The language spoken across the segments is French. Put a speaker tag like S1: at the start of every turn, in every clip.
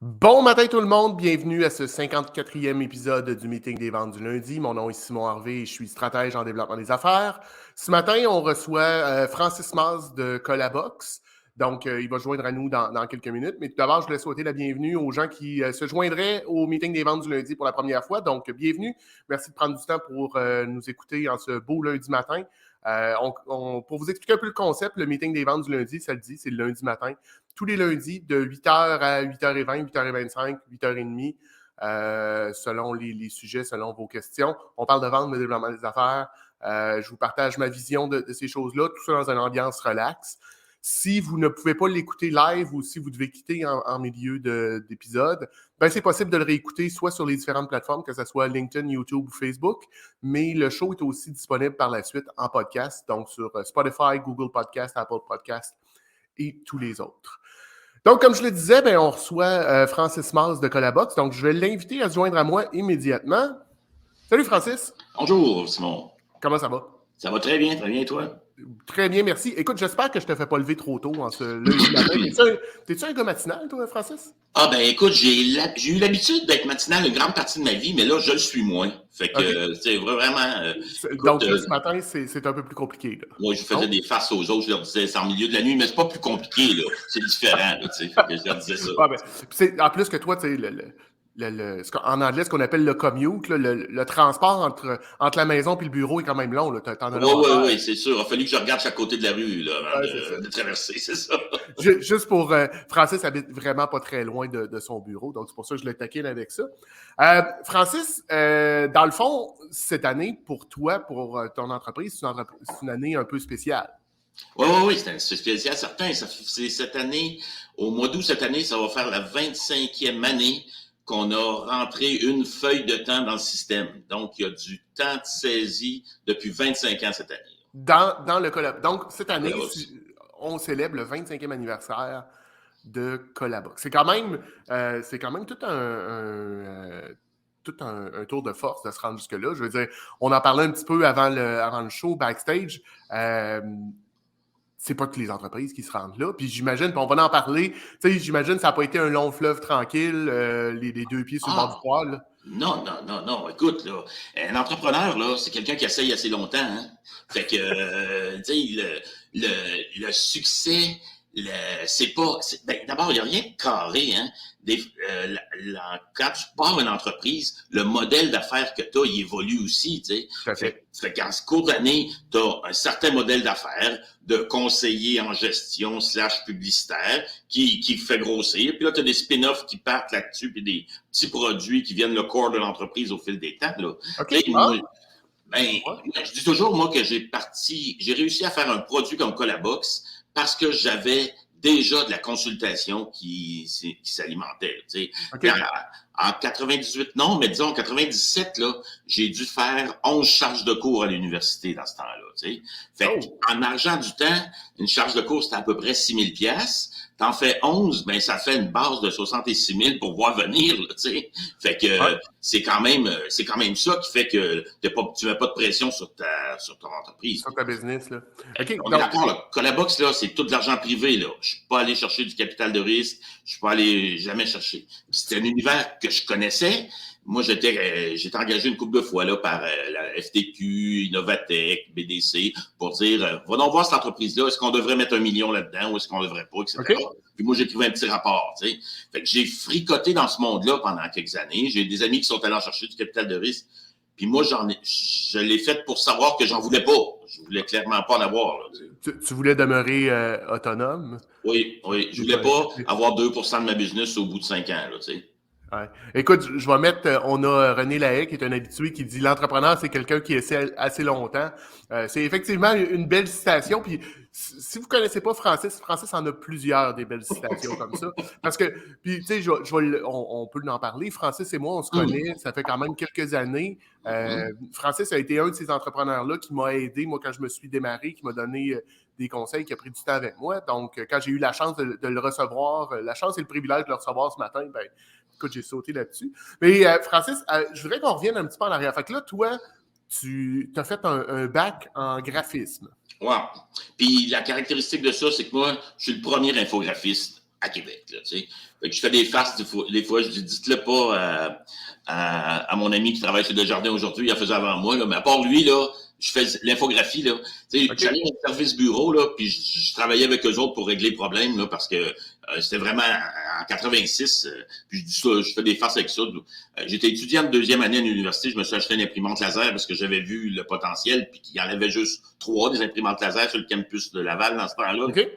S1: Bon matin tout le monde, bienvenue à ce 54e épisode du Meeting des ventes du lundi. Mon nom est Simon Harvey et je suis stratège en développement des affaires. Ce matin, on reçoit Francis Maz de Colabox. Donc, il va se joindre à nous dans quelques minutes. Mais tout d'abord, je voulais souhaiter la bienvenue aux gens qui se joindraient au Meeting des ventes du lundi pour la première fois. Donc, bienvenue. Merci de prendre du temps pour nous écouter en ce beau lundi matin. Pour vous expliquer un peu le concept, le Meeting des ventes du lundi, ça le dit, c'est le lundi matin. Tous les lundis, de 8h à 8h20, 8h25, 8h30, selon les sujets, selon vos questions. On parle de vente, de développement des affaires. Je vous partage ma vision de ces choses-là, tout ça dans une ambiance relax. Si vous ne pouvez pas l'écouter live ou si vous devez quitter en milieu d'épisode, ben c'est possible de le réécouter soit sur les différentes plateformes, que ce soit LinkedIn, YouTube ou Facebook, mais le show est aussi disponible par la suite en podcast, donc sur Spotify, Google Podcast, Apple Podcast et tous les autres. Donc, comme je le disais, ben, on reçoit Francis Maz de Colabox. Donc, je vais l'inviter à se joindre à moi immédiatement. Salut, Francis.
S2: Bonjour, Simon.
S1: Comment ça va?
S2: Ça va très bien, et toi?
S1: Très bien, merci. Écoute, j'espère que je ne te fais pas lever trop tôt en ce lundi matin. T'es-tu un gars matinal, toi, Francis?
S2: Ah ben écoute, j'ai eu l'habitude d'être matinal une grande partie de ma vie, mais là, je le suis moins. Fait que c'est vraiment...
S1: donc, ce matin, c'est un peu plus compliqué. Là.
S2: Moi, je faisais des farces aux autres, je leur disais, c'est en milieu de la nuit, mais c'est pas plus compliqué, là. C'est différent, là, tu sais. Je leur disais ça.
S1: Ah, ben, en plus que toi, tu sais, en anglais, ce qu'on appelle le commute, là, le transport entre la maison et le bureau est quand même long.
S2: Oui, c'est sûr. Il a fallu que je regarde chaque côté de la rue là, avant de traverser, c'est ça.
S1: Juste pour... Francis habite vraiment pas très loin de son bureau, donc c'est pour ça que je le taquine avec ça. Francis, dans le fond, cette année, pour toi, pour ton entreprise, c'est une année un peu spéciale.
S2: Oui, c'est spécial, certain. C'est cette année, au mois d'août cette année, ça va faire la 25e année qu'on a rentré une feuille de temps dans le système. Donc, il y a du temps de saisie depuis 25 ans cette année.
S1: Dans le Colabox. Donc, cette année, on célèbre le 25e anniversaire de Colabox. C'est quand même tout un tour de force de se rendre jusque-là. Je veux dire, on en parlait un petit peu avant le show, backstage. C'est pas toutes les entreprises qui se rendent là. Puis j'imagine, puis on va en parler, tu sais, j'imagine que ça n'a pas été un long fleuve tranquille, les deux pieds sur le bord du poil.
S2: Non. Écoute, là, un entrepreneur, là, c'est quelqu'un qui essaye assez longtemps. Hein? Fait que, tu sais, le succès, c'est pas... d'abord, il n'y a rien de carré. Hein? Quand tu pars une entreprise, le modèle d'affaires que tu as, il évolue aussi. Tu sais. Fait qu'en ce cours d'année, tu as un certain modèle d'affaires de conseiller en gestion / publicitaire qui fait grossir. Puis là, tu as des spin-offs qui partent là-dessus, puis des petits produits qui viennent le corps de l'entreprise au fil des temps. Là. Je dis toujours, moi, que j'ai réussi à faire un produit comme Colabox parce que j'avais déjà de la consultation qui s'alimentait. Tu sais. En 98, non, mais disons en 97, là, j'ai dû faire 11 charges de cours à l'université dans ce temps-là. Tu sais. Fait en argent du temps, une charge de cours, c'était à peu près 6 000 $. T'en fais 11, ben ça fait une base de 66 000 pour voir venir. Là, tu sais. Fait que c'est quand même ça qui fait que tu mets pas de pression sur ton entreprise.
S1: Sur ta business. Là.
S2: Okay, on est d'accord, là. Colabox, là, c'est tout de l'argent privé. Là. Je suis pas allé chercher du capital de risque. Je suis pas allé jamais chercher. C'était un univers que je connaissais. Moi, j'étais engagé une couple de fois là, par la FTQ, Innovatech, BDC, pour dire va donc voir cette entreprise-là, est-ce qu'on devrait mettre 1 million là-dedans ou est-ce qu'on devrait pas, etc. Okay. Puis moi, j'écrivais un petit rapport. Tu sais. Fait que j'ai fricoté dans ce monde-là pendant quelques années. J'ai des amis qui sont allés en chercher du capital de risque. Puis moi, je l'ai fait pour savoir que j'en voulais pas. Je voulais clairement pas en avoir. Là,
S1: tu voulais demeurer autonome?
S2: Oui. Je voulais pas avoir 2% de ma business au bout de 5 ans. Là, tu sais.
S1: Ouais. Écoute, je vais mettre, on a René Lahaye qui est un habitué qui dit « L'entrepreneur, c'est quelqu'un qui essaie assez longtemps ». C'est effectivement une belle citation. Puis si vous connaissez pas Francis en a plusieurs des belles citations comme ça. Parce que, puis tu sais, on peut en parler. Francis et moi, on se connaît, ça fait quand même quelques années. Francis a été un de ces entrepreneurs-là qui m'a aidé, moi, quand je me suis démarré, qui m'a donné des conseils, qui a pris du temps avec moi. Donc, quand j'ai eu la chance de le recevoir, la chance et le privilège de le recevoir ce matin, ben écoute, j'ai sauté là-dessus. Mais Francis, je voudrais qu'on revienne un petit peu en arrière. Fait que là, toi, tu as fait un bac en graphisme.
S2: Wow. Puis la caractéristique de ça, c'est que moi, je suis le premier infographiste à Québec, là, tu sais. Fait que je fais des farces des fois je dis, dites-le pas à mon ami qui travaille chez Desjardins aujourd'hui, il en faisait avant moi, là, mais à part lui, là, je fais l'infographie, là. Tu sais, j'allais au service bureau, là, puis je travaillais avec eux autres pour régler le problème, là, parce que c'était vraiment en 86, puis je dis ça, je fais des farces avec ça. J'étais étudiant de deuxième année à l'université, je me suis acheté une imprimante laser parce que j'avais vu le potentiel, puis qu'il y en avait juste 3 des imprimantes laser sur le campus de Laval dans ce temps-là.
S1: OK.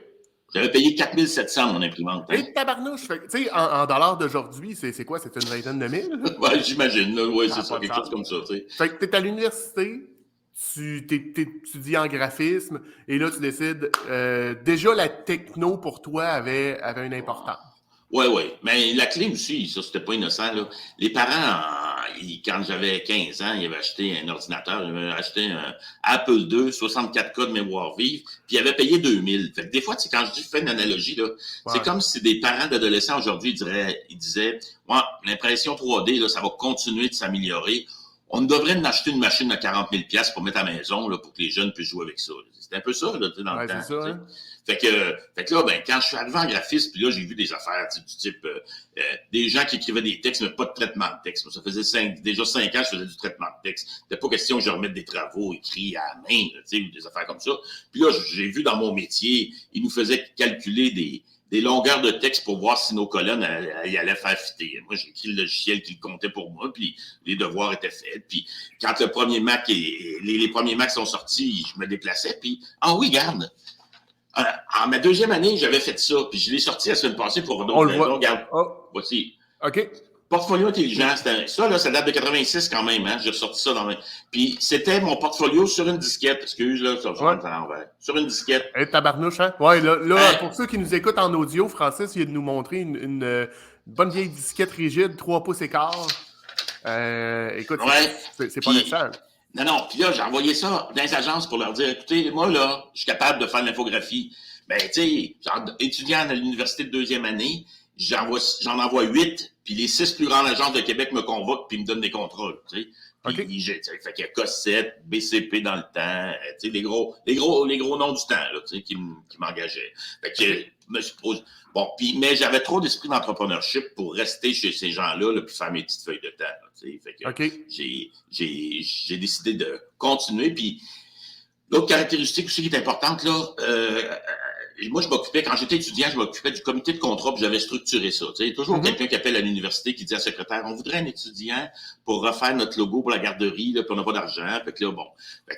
S2: J'avais payé 4700 mon imprimante. Hein?
S1: Et tabarnouche, tu sais, en dollars d'aujourd'hui, c'est quoi? C'est une vingtaine de mille?
S2: Ouais, j'imagine, là. Ouais, c'est ça, quelque chose comme ça, tu sais.
S1: Fait que t'es à l'université, tu étudies en graphisme, et là, tu décides, déjà, la techno, pour toi, avait une importance.
S2: Oui, oui. Mais la clé aussi, ça, c'était pas innocent, là. Les parents, quand j'avais 15 ans, ils avaient acheté un ordinateur, ils avaient acheté un Apple II, 64K de mémoire vive, puis ils avaient payé 2000. Fait que des fois, tu sais, quand je fais une analogie, là, c'est comme si des parents d'adolescents aujourd'hui ils disaient, ouais, l'impression 3D, là, ça va continuer de s'améliorer. On devrait en acheter une machine à 40 000 $ pour mettre à la maison, là, pour que les jeunes puissent jouer avec ça. C'était un peu ça, là, dans le temps.
S1: C'est ça, hein?
S2: Fait que là, ben, quand je suis arrivé en graphisme, puis là, j'ai vu des affaires du type des gens qui écrivaient des textes, mais pas de traitement de texte. Moi, ça faisait déjà 5 ans que je faisais du traitement de texte. C'était pas question que je remette des travaux écrits à la main, tu sais, des affaires comme ça. Puis là, j'ai vu dans mon métier, ils nous faisaient calculer des longueurs de texte pour voir si nos colonnes allaient faire fitter. Moi, j'ai écrit le logiciel qui le comptait pour moi, puis les devoirs étaient faits. Puis quand le premier Mac les premiers Macs sont sortis, je me déplaçais, puis oui, garde. En ma deuxième année, j'avais fait ça, puis je l'ai sorti la semaine passée pour d'autres raisons. Regarde, voici.
S1: OK.
S2: Portfolio intelligent, ça, là, ça date de 86 quand même, hein. J'ai ressorti ça Puis c'était mon portfolio sur une disquette. Excuse, là, ça rentre à l'envers. Sur une disquette.
S1: Hey, tabarnouche, hein? Ouais, là, pour ceux qui nous écoutent en audio, Francis vient de nous montrer une bonne vieille disquette rigide, 3 pouces et quart. Écoute, c'est pas nécessaire.
S2: Non, puis là, j'ai envoyé ça dans les agences pour leur dire, écoutez, moi, là, je suis capable de faire de l'infographie. Ben, tu sais, étudiant à l'université de deuxième année, j'en envoie 8, puis les 6 plus grandes agences de Québec me convoquent puis me donnent des contrats, tu sais. Puis, fait qu'il y a Cossette, BCP dans le temps, tu sais, les gros noms du temps, là, tu sais, qui m'engageaient. Fait que, je me suis posé. Bon, mais j'avais trop d'esprit d'entrepreneurship pour rester chez ces gens-là, là, puis faire mes petites feuilles de temps, là, tu sais. Fait que, j'ai décidé de continuer, puis l'autre caractéristique aussi qui est importante, là, moi, quand j'étais étudiant, je m'occupais du comité de contrat, puis j'avais structuré ça. Tu sais, toujours quelqu'un qui appelle à l'université, qui dit à la secrétaire, on voudrait un étudiant pour refaire notre logo pour la garderie, là, puis on n'a pas d'argent. Fait que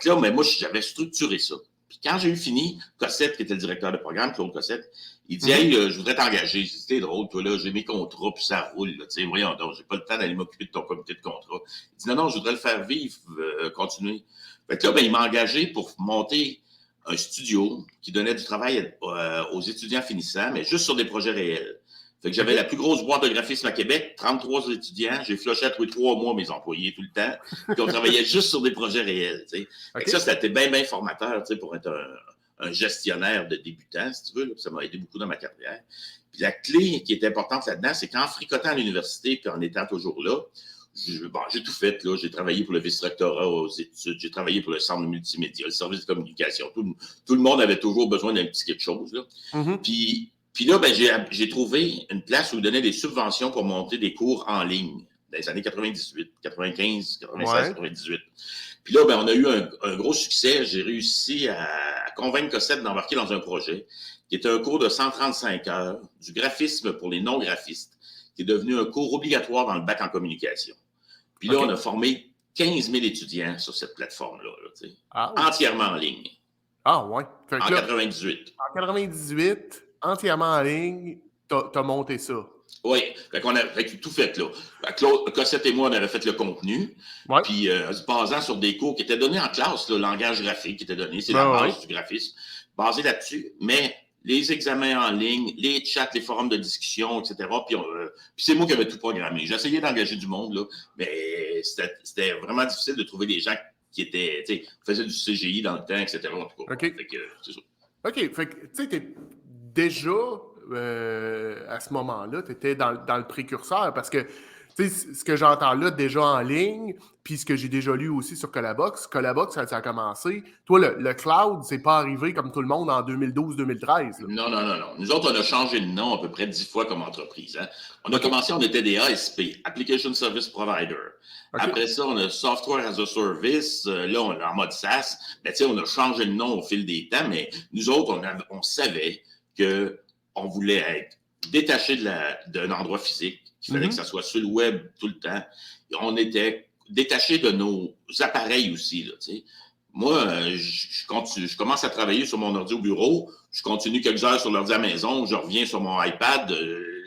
S2: là, mais moi, j'avais structuré ça. Puis quand j'ai eu fini, Cossette, qui était le directeur de programme, Claude Cossette, il dit, hey, je voudrais t'engager. J'ai dit, c'est drôle, toi, là, j'ai mes contrats, puis ça roule, là. Tu sais, voyons donc, j'ai pas le temps d'aller m'occuper de ton comité de contrat. Il dit, non, je voudrais le faire vivre, continuer. Fait que là, ben, il m'a engagé pour monter un studio qui donnait du travail aux étudiants finissants, mais juste sur des projets réels. Fait que j'avais la plus grosse boîte de graphisme à Québec, 33 étudiants. J'ai flushé à tous les 3 mois mes employés tout le temps. Puis on travaillait juste sur des projets réels. Tu sais. Fait que ça, c'était bien, bien formateur, tu sais, pour être un gestionnaire de débutant, si tu veux. Là. Ça m'a aidé beaucoup dans ma carrière. Puis la clé qui est importante là-dedans, c'est qu'en fricotant à l'université puis en étant toujours là, j'ai tout fait, là. J'ai travaillé pour le vice-rectorat aux études, j'ai travaillé pour le centre multimédia, le service de communication. Tout le monde avait toujours besoin d'un petit quelque chose, là. Puis là, ben, j'ai trouvé une place où ils donnaient des subventions pour monter des cours en ligne dans les années 98, 95, 96, 98. Puis là, ben, on a eu un gros succès. J'ai réussi à convaincre Cossette d'embarquer dans un projet qui était un cours de 135 heures du graphisme pour les non-graphistes, qui est devenu un cours obligatoire dans le bac en communication. Puis là, on a formé 15 000 étudiants sur cette plateforme-là, tu sais, entièrement en ligne.
S1: Ah, ouais.
S2: En 98.
S1: En 98, entièrement en ligne, t'as monté ça.
S2: Oui, fait qu'on a tout fait, là. Claude, Cossette et moi, on avait fait le contenu. Puis, se basant sur des cours qui étaient donnés en classe, le langage graphique qui était donné, c'est la base du graphisme, basé là-dessus, mais les examens en ligne, les chats, les forums de discussion, etc. Puis c'est moi qui avais tout programmé. J'ai essayé d'engager du monde, là, mais c'était vraiment difficile de trouver des gens qui étaient, tu sais, faisaient du CGI dans le temps, etc. En tout cas.
S1: OK.
S2: Fait que, c'est ça.
S1: OK. Fait que, tu sais, t'es déjà, à ce moment-là, tu étais dans le précurseur parce que, tu tu sais, ce que j'entends là déjà en ligne, puis ce que j'ai déjà lu aussi sur Colabox, ça a commencé. Toi, le cloud, c'est pas arrivé comme tout le monde en 2012-2013.
S2: Non, non, non, non. Nous autres, on a changé de nom à peu près 10 fois comme entreprise. Hein. On a commencé, on était des ASP, Application Service Provider.
S1: Okay.
S2: Après ça, on a Software as a Service. Là, on est en mode SaaS. Ben, on a changé de nom au fil des temps, mais nous autres, on savait qu'on voulait être détaché d'un endroit physique. Il fallait que ça soit sur le web tout le temps. Et on était détaché de nos appareils aussi. Là, moi, je commence à travailler sur mon ordi au bureau, je continue quelques heures sur l'ordi à la maison, je reviens sur mon iPad,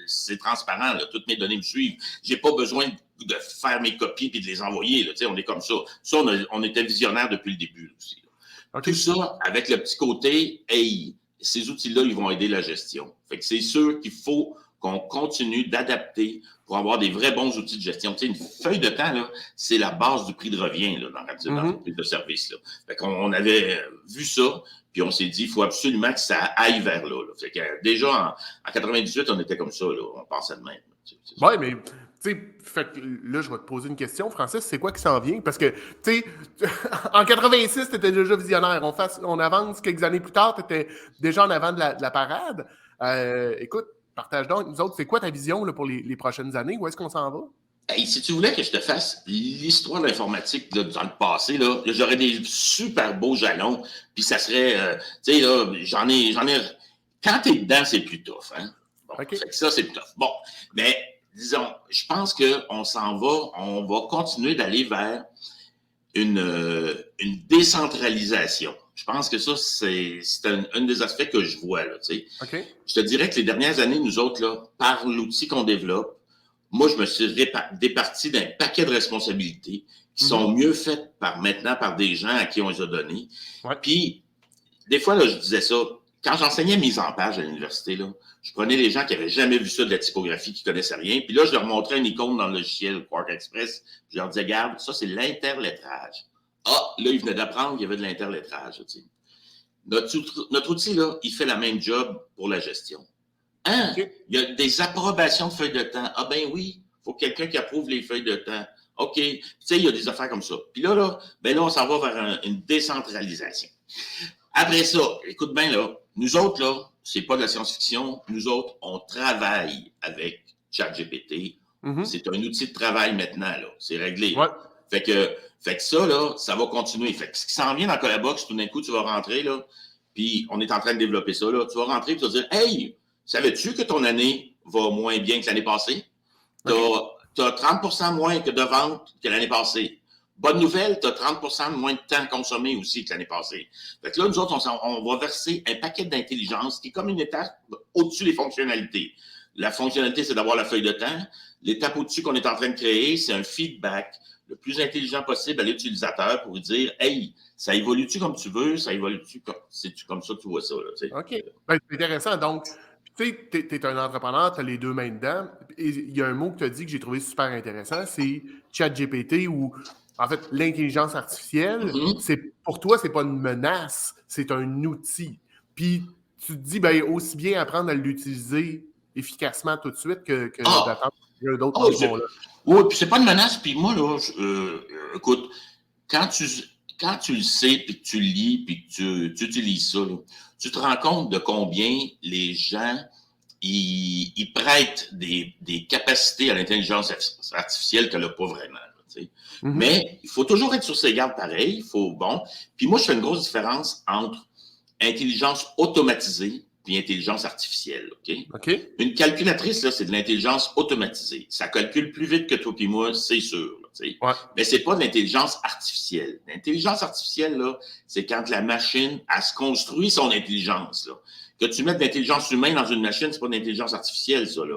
S2: c'est transparent, là, toutes mes données me suivent. J'ai pas besoin de faire mes copies et de les envoyer. Là, on est comme ça. Ça, on était visionnaire depuis le début aussi. Okay. Tout ça avec le petit côté, hey, ces outils-là, ils vont aider la gestion. Fait que c'est sûr qu'il faut qu'on continue d'adapter pour avoir des vrais bons outils de gestion. Tu sais, une feuille de temps, là, c'est la base du prix de revient là, dans l'entreprise de service. Là. Fait qu'on avait vu ça, puis on s'est dit, il faut absolument que ça aille vers là. Fait que déjà, en 98, on était comme ça, là, on pensait de même.
S1: Oui, mais tu sais, fait que là, je vais te poser une question, Francis, c'est quoi qui s'en vient? Parce que, tu sais, en 86, tu étais déjà visionnaire. On avance quelques années plus tard, tu étais déjà en avant de la parade. Écoute, partage donc, nous autres, c'est quoi ta vision là, pour les prochaines années? Où est-ce qu'on s'en va?
S2: Hey, si tu voulais que je te fasse l'histoire de l'informatique là, dans le passé, là, j'aurais des super beaux jalons, puis ça serait, tu sais, là, j'en ai... Quand t'es dedans, c'est plus tough, hein? Bon, okay. Fait que ça, c'est plus tough. Bon, mais disons, je pense qu'on s'en va, on va continuer d'aller vers une décentralisation. Je pense que ça, c'est un des aspects que je vois, là, tu sais.
S1: Okay.
S2: Je te dirais que les dernières années, nous autres, là, par l'outil qu'on développe, moi, je me suis départi d'un paquet de responsabilités qui sont mieux faites maintenant par des gens à qui on les a données. Ouais. Puis, des fois, là, je disais ça, quand j'enseignais mise en page à l'université, là, je prenais les gens qui n'avaient jamais vu ça de la typographie, qui ne connaissaient rien, puis là, je leur montrais une icône dans le logiciel Quark Express, je leur disais, regarde, ça, c'est l'interlettrage. Ah, là, ils venaient d'apprendre qu'il y avait de l'interlettrage. Tu sais. Notre outil, là, il fait la même job pour la gestion. Hein? Okay. Il y a des approbations de feuilles de temps. Ah ben oui, il faut quelqu'un qui approuve les feuilles de temps. OK. Tu sais, il y a des affaires comme ça. Puis là, on s'en va vers une décentralisation. Après ça, écoute bien, là, nous autres, là, c'est pas de la science-fiction. Nous autres, on travaille avec ChatGPT. C'est un outil de travail maintenant, là. C'est réglé. Ouais. Fait que ça, là, ça va continuer. Fait que ce qui s'en vient dans Colabox, tout d'un coup, tu vas rentrer, là, puis on est en train de développer ça, là. Tu vas rentrer et tu vas dire, hey, savais-tu que ton année va moins bien que l'année passée? Tu as 30% moins de ventes que l'année passée. Bonne nouvelle, tu as 30% de moins de temps consommé aussi que l'année passée. Fait que là, nous autres, on va verser un paquet d'intelligence qui est comme une étape au-dessus des fonctionnalités. La fonctionnalité, c'est d'avoir la feuille de temps. L'étape au-dessus qu'on est en train de créer, c'est un feedback le plus intelligent possible à l'utilisateur pour lui dire « Hey, ça évolue-tu comme tu veux? Ça évolue-tu comme ça que tu vois ça? » là,
S1: OK. Ben, c'est intéressant. Donc, tu sais, tu es un entrepreneur, tu as les deux mains dedans. Et il y a un mot que tu as dit que j'ai trouvé super intéressant, c'est ChatGPT ou, en fait, l'intelligence artificielle. Pour toi, c'est pas une menace, c'est un outil. Puis, tu te dis, ben, aussi bien apprendre à l'utiliser efficacement tout de suite que d'attendre d'autres mots-là.
S2: Oui, puis c'est pas une menace. Puis moi, là, écoute, quand tu le sais, puis que tu le lis, puis que tu utilises ça, là, tu te rends compte de combien les gens ils prêtent des capacités à l'intelligence artificielle qu'elle n'a pas vraiment. Là, mais il faut toujours être sur ses gardes pareil. Puis moi, je fais une grosse différence entre intelligence automatisée et intelligence artificielle. OK? Une calculatrice, là, c'est de l'intelligence automatisée. Ça calcule plus vite que toi et moi, c'est sûr. Ouais. Mais c'est pas de l'intelligence artificielle. L'intelligence artificielle, là, c'est quand la machine, elle se construit son intelligence. Là. Que tu mets de l'intelligence humaine dans une machine, c'est pas de l'intelligence artificielle, ça, là.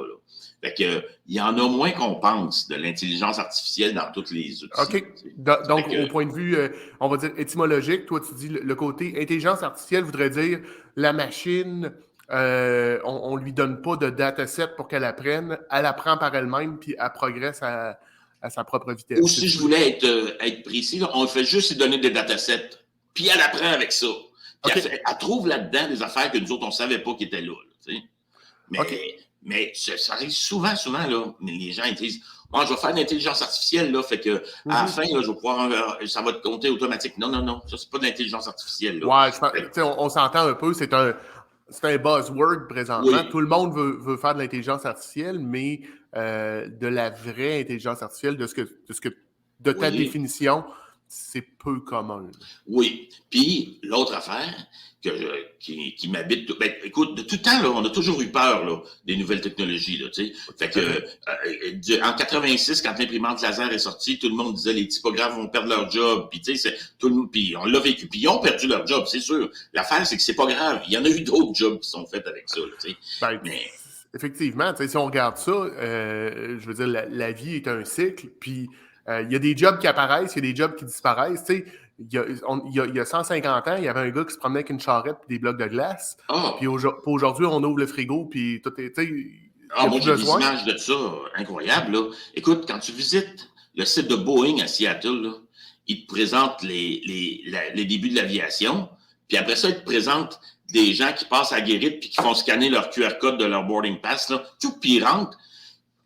S2: Fait que, il y en a moins qu'on pense de l'intelligence artificielle dans toutes les outils.
S1: OK. Donc, au point de vue, on va dire étymologique, toi, tu dis le côté intelligence artificielle voudrait dire la machine, on lui donne pas de dataset pour qu'elle apprenne, elle apprend par elle-même, puis elle progresse à sa propre vitesse.
S2: Ou si je voulais être précis, là, on fait juste lui donner des datasets, puis elle apprend avec ça. Puis elle trouve là-dedans des affaires que nous autres, on ne savait pas qui étaient là. Mais ça arrive souvent, là, les gens ils disent moi, je vais faire de l'intelligence artificielle, là, fait que à la fin, là, je vais pouvoir, ça va te compter automatique. Non, non, non, ça, c'est pas de l'intelligence artificielle, là.
S1: Ouais, on s'entend un peu, c'est un buzzword présentement.
S2: Oui,
S1: Tout le monde veut faire de l'intelligence artificielle, mais de la vraie intelligence artificielle, de ta
S2: oui.
S1: définition, c'est peu commun.
S2: Oui. Puis, l'autre affaire qui m'habite, ben, écoute, de tout temps, là, on a toujours eu peur là, des nouvelles technologies. Là, tu sais. Fait que, en 86, quand l'imprimante laser est sortie, tout le monde disait les typographes vont perdre leur job. Puis, tu sais, puis on l'a vécu. Puis, ils ont perdu leur job, c'est sûr. L'affaire, c'est que c'est pas grave. Il y en a eu d'autres jobs qui sont faits avec ça. Là, tu sais.
S1: Ben,
S2: Mais,
S1: effectivement, si on regarde ça, je veux dire, la vie est un cycle, puis il y a des jobs qui apparaissent, il y a des jobs qui disparaissent. Il y a 150 ans, il y avait un gars qui se promenait avec une charrette et des blocs de glace. Puis aujourd'hui, on ouvre le frigo, puis tout est.
S2: moi, j'ai des images de ça incroyables. Là. Écoute, quand tu visites le site de Boeing à Seattle, là, ils te présentent les débuts de l'aviation, puis après ça, ils te présentent des gens qui passent à la guérite puis qui font scanner leur QR code de leur boarding pass. Là. Tout, puis ils rentrent.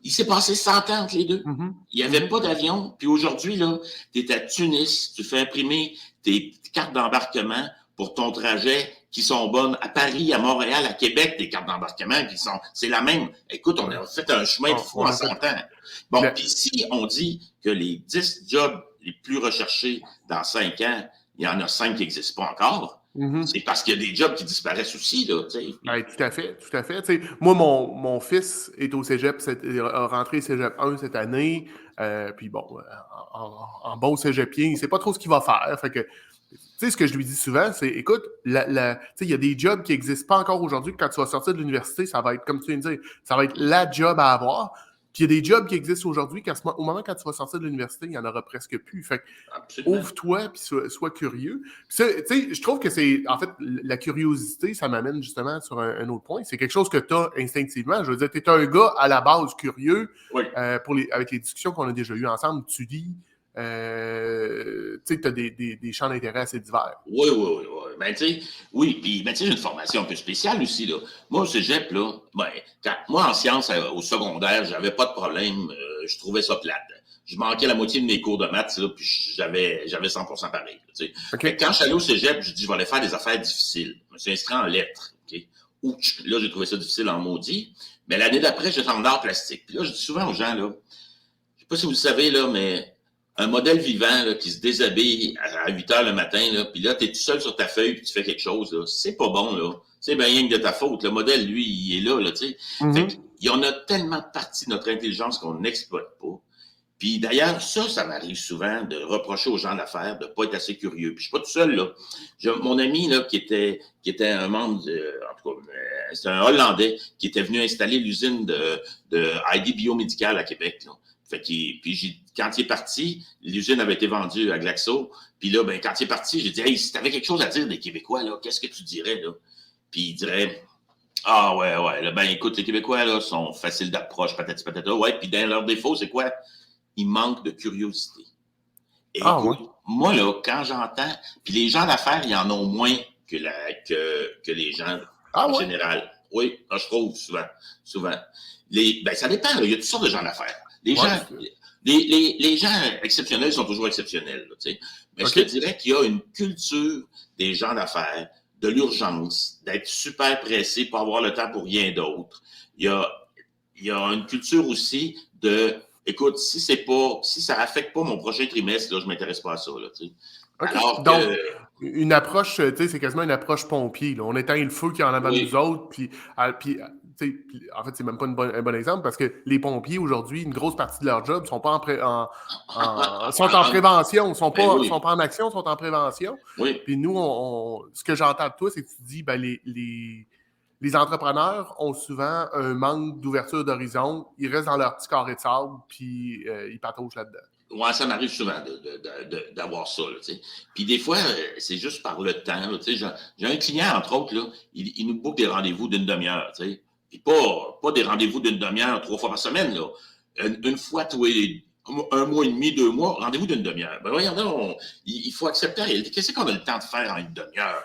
S2: Il s'est passé 100 ans entre les deux.
S1: Mm-hmm.
S2: Il n'y avait pas d'avion. Puis aujourd'hui, là, tu es à Tunis, tu fais imprimer tes cartes d'embarquement pour ton trajet qui sont bonnes à Paris, à Montréal, à Québec, des cartes d'embarquement c'est la même. Écoute, on a fait un chemin de fou en 100 ans. Bon, puis si on dit que les 10 jobs les plus recherchés dans 5 ans, il y en a 5 qui n'existent pas encore, c'est parce qu'il y a des jobs qui disparaissent aussi, là, tu sais.
S1: Ben, tout à fait, tout à fait. T'sais, moi, mon fils est au cégep, a rentré cégep 1 cette année, puis bon, en bon cégepien, il ne sait pas trop ce qu'il va faire. Fait que, tu sais, ce que je lui dis souvent, c'est, écoute, il y a des jobs qui n'existent pas encore aujourd'hui, que quand tu vas sortir de l'université, ça va être, comme tu viens de dire, ça va être la job à avoir. Puis il y a des jobs qui existent aujourd'hui, au moment quand tu vas sortir de l'université, il n'y en aura presque plus. Fait que, ouvre-toi, puis sois curieux. Puis je trouve que c'est, en fait, la curiosité, ça m'amène justement sur un autre point. C'est quelque chose que tu as instinctivement. Je veux dire, tu es un gars à la base curieux.
S2: Oui.
S1: Avec les discussions qu'on a déjà eues ensemble, tu lis. Tu as des champs d'intérêt assez divers.
S2: Oui. Ben, tu sais, puis, ben, tu sais, j'ai une formation un peu spéciale aussi, là. Moi, au cégep, là, moi, en sciences, au secondaire, j'avais pas de problème. Je trouvais ça plate. Je manquais la moitié de mes cours de maths, là, puis j'avais 100% pareil, tu sais. Okay. Quand je suis allé au cégep, je dis, je vais aller faire des affaires difficiles. Je me suis inscrit en lettres, OK? Ouch, là, j'ai trouvé ça difficile en maudit. Mais l'année d'après, j'étais en art plastique. Puis là, je dis souvent aux gens, là, je sais pas si vous le savez, là, mais un modèle vivant là, qui se déshabille à 8 heures le matin, là, puis là, tu es tout seul sur ta feuille puis tu fais quelque chose, là, c'est pas bon, là. C'est bien rien que de ta faute. Le modèle, lui, il est là, tu sais. Fait qu'il y en a tellement de parties de notre intelligence qu'on n'exploite pas. Puis d'ailleurs, ça m'arrive souvent de reprocher aux gens d'affaires de ne pas être assez curieux. Puis je suis pas tout seul, là. Mon ami, là, qui était un membre en tout cas, c'est un Hollandais qui était venu installer l'usine de ID Biomédical à Québec, là. Fait quand il est parti, l'usine avait été vendue à Glaxo. Puis là, ben, quand il est parti, j'ai dit, hey, si tu avais quelque chose à dire des Québécois, là, qu'est-ce que tu dirais, là? Puis il dirait, ah ouais, là, ben écoute, les Québécois, là, sont faciles d'approche, patati patata. Ouais, puis dans leur défaut, c'est quoi? Ils manquent de curiosité. Et écoute, moi, là, quand j'entends, puis les gens d'affaires, ils en ont moins que les gens en général. Oui, je trouve, souvent. Ben, ça dépend, là, il y a toutes sortes de gens d'affaires. Les gens exceptionnels sont toujours exceptionnels. Là, tu sais. Mais je te dirais qu'il y a une culture des gens d'affaires, de l'urgence, d'être super pressé pour avoir le temps pour rien d'autre. Il y a une culture aussi de, écoute, si ça affecte pas mon prochain trimestre, là, je m'intéresse pas à ça. Là, tu sais.
S1: Okay. Alors donc, une approche, tu sais, c'est quasiment une approche pompier. Là. On éteint le feu qui est en avant de nous autres, puis en fait, c'est même pas un bon exemple parce que les pompiers, aujourd'hui, une grosse partie de leur job sont pas sont en prévention, sont pas en action, sont en prévention.
S2: Oui.
S1: Puis nous, ce que j'entends de toi, c'est que tu dis, ben, les entrepreneurs ont souvent un manque d'ouverture d'horizon. Ils restent dans leur petit carré de sable, puis ils pataugent là-dedans.
S2: Ouais, ça m'arrive souvent d'avoir ça. Là, puis des fois, c'est juste par le temps. Là, j'ai un client, entre autres, là, il nous book des rendez-vous d'une demi-heure. Puis pas des rendez-vous d'une demi-heure 3 fois par semaine. Là. Une fois tous les 1 mois et demi, 2 mois, rendez-vous d'une demi-heure. Ben regardez, il faut accepter la réalité. Qu'est-ce qu'on a le temps de faire en une demi-heure?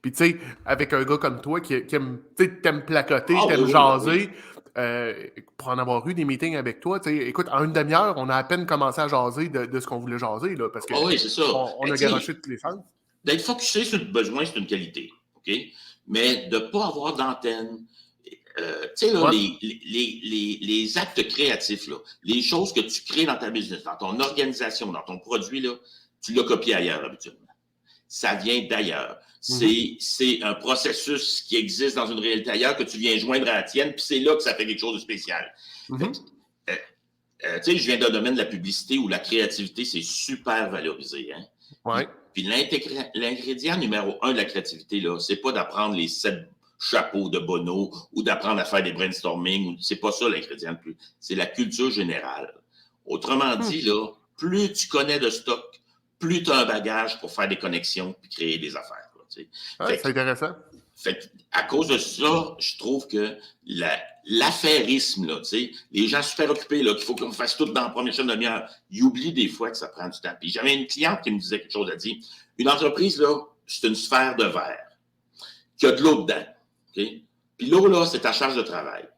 S1: Puis tu sais, avec un gars comme toi qui aime, t'aimes placoter, t'aimes jaser, pour en avoir eu des meetings avec toi, écoute, en une demi-heure, on a à peine commencé à jaser de ce qu'on voulait jaser, là, parce
S2: Ah oui, c'est ça.
S1: qu'on a garoché tous les sens.
S2: D'être focusé sur le besoin, c'est une qualité, OK? Mais de ne pas avoir d'antenne, tu sais, là, les actes créatifs, là, les choses que tu crées dans ta business, dans ton organisation, dans ton produit, là, tu l'as copié ailleurs habituellement. Ça vient d'ailleurs. C'est un processus qui existe dans une réalité ailleurs que tu viens joindre à la tienne, puis c'est là que ça fait quelque chose de spécial. Tu sais, je viens d'un domaine de la publicité où la créativité, c'est super valorisé. Hein?
S1: Ouais.
S2: Puis l'ingrédient numéro 1 de la créativité, là, c'est pas d'apprendre les 7 chapeaux de Bono ou d'apprendre à faire des brainstorming. C'est pas ça l'ingrédient le plus. C'est la culture générale. Autrement dit, là, plus tu connais de stock, plus tu as un bagage pour faire des connexions et créer des affaires. Là,
S1: c'est intéressant.
S2: Fait à cause de ça, je trouve que l'affairisme, là, les gens super occupés, là, qu'il faut qu'on fasse tout dans la première demi-heure, ils oublient des fois que ça prend du temps. Puis j'avais une cliente qui me disait quelque chose, elle dit, une entreprise, là, c'est une sphère de verre qui a de l'eau dedans. Okay? Puis l'eau, là, c'est ta charge de travail.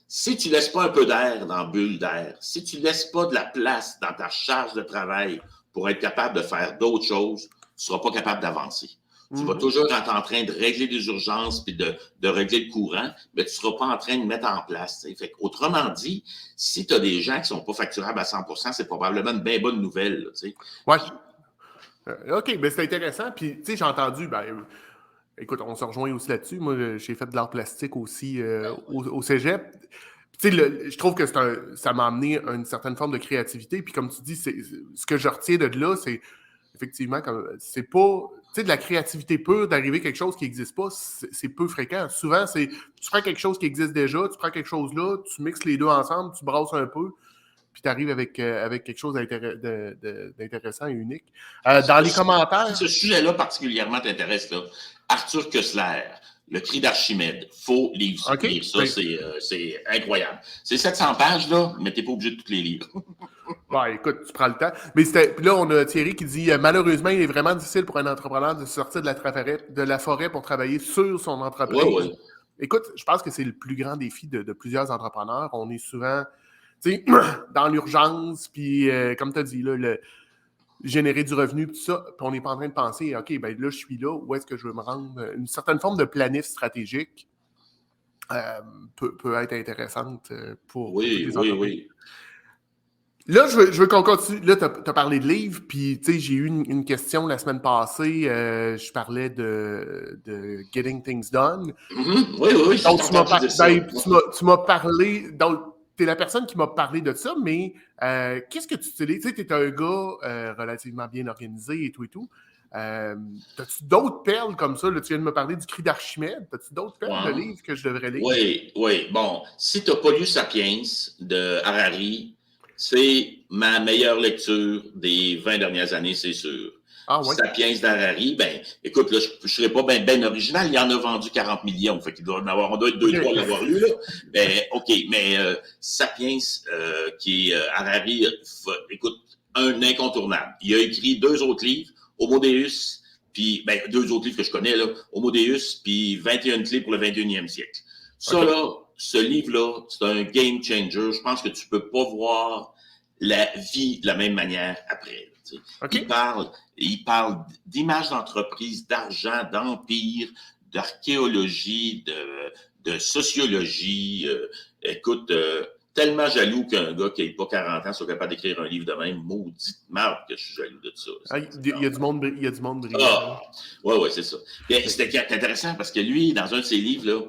S2: Si tu ne laisses pas un peu d'air dans la bulle d'air, si tu ne laisses pas de la place dans ta charge de travail pour être capable de faire d'autres choses, tu ne seras pas capable d'avancer. Tu vas toujours être en train de régler des urgences puis de régler le courant, mais tu ne seras pas en train de mettre en place. Fait autrement dit, si tu as des gens qui ne sont pas facturables à 100%, c'est probablement une bien bonne nouvelle.
S1: Oui. OK, mais c'est intéressant. Puis, tu sais, j'ai entendu, écoute, on se rejoint aussi là-dessus. Moi, j'ai fait de l'art plastique aussi au cégep. Tu sais, je trouve que ça m'a amené à une certaine forme de créativité. Puis, comme tu dis, ce que je retiens de là, c'est effectivement, c'est pas, tu sais, de la créativité pure, d'arriver à quelque chose qui n'existe pas, c'est peu fréquent. Souvent, c'est, tu prends quelque chose qui existe déjà, tu prends quelque chose là, tu mixes les deux ensemble, tu brasses un peu, puis tu arrives avec quelque chose d'intéressant et unique. Dans les commentaires...
S2: Si ce sujet-là particulièrement t'intéresse, là, Arthur Koestler, Le cri d'Archimède, faut lire ça.
S1: Okay.
S2: Ça, c'est incroyable. C'est 700 pages, là, mais t'es pas obligé de toutes les lire.
S1: Écoute, tu prends le temps. Mais puis là, on a Thierry qui dit malheureusement, il est vraiment difficile pour un entrepreneur de sortir de la forêt pour travailler sur son entreprise.
S2: Ouais.
S1: Écoute, je pense que c'est le plus grand défi de plusieurs entrepreneurs. On est souvent dans l'urgence, puis comme tu as dit, là, générer du revenu, tout ça, puis on n'est pas en train de penser, OK, ben là, je suis là, où est-ce que je veux me rendre? Une certaine forme de planif stratégique peut être intéressante pour les entreprises.
S2: Oui.
S1: Là, je veux qu'on continue. Là, tu as parlé de livres, puis tu sais, j'ai eu une question la semaine passée. Je parlais de Getting Things Done.
S2: Oui.
S1: Donc, tu m'as parlé. Donc, tu es la personne qui m'a parlé de ça, mais qu'est-ce que tu utilises? Tu sais, tu es un gars relativement bien organisé et tout et tout. As-tu d'autres perles comme ça? Là, tu viens de me parler du cri d'Archimède. As-tu d'autres perles de livres que je devrais lire?
S2: Oui. Bon, si tu n'as pas lu Sapiens de Harari, c'est ma meilleure lecture des 20 dernières années, c'est sûr.
S1: Ah, ouais.
S2: Sapiens d'Harari, écoute, là, je ne serais pas bien original, il en a vendu 40 millions, fait qu'il doit en avoir, on doit être 2-3 à l'avoir lu, là. Mais Sapiens, qui est Harari, écoute, un incontournable. Il a écrit 2 autres livres, Homo Deus, puis 2 autres livres que je connais, là, Homo Deus, puis 21 clés pour le 21e siècle. Ça, là, ce livre-là, c'est un game changer. Je pense que tu peux pas voir la vie de la même manière après. Okay. Il parle d'images d'entreprise, d'argent, d'empire, d'archéologie, de sociologie. Écoute, tellement jaloux qu'un gars qui n'a pas 40 ans soit capable d'écrire un livre de même. Maudite merde que je suis jaloux de ça.
S1: Il y a du monde brillant.
S2: Oui, c'est ça. C'était intéressant parce que lui, dans un de ses livres, là,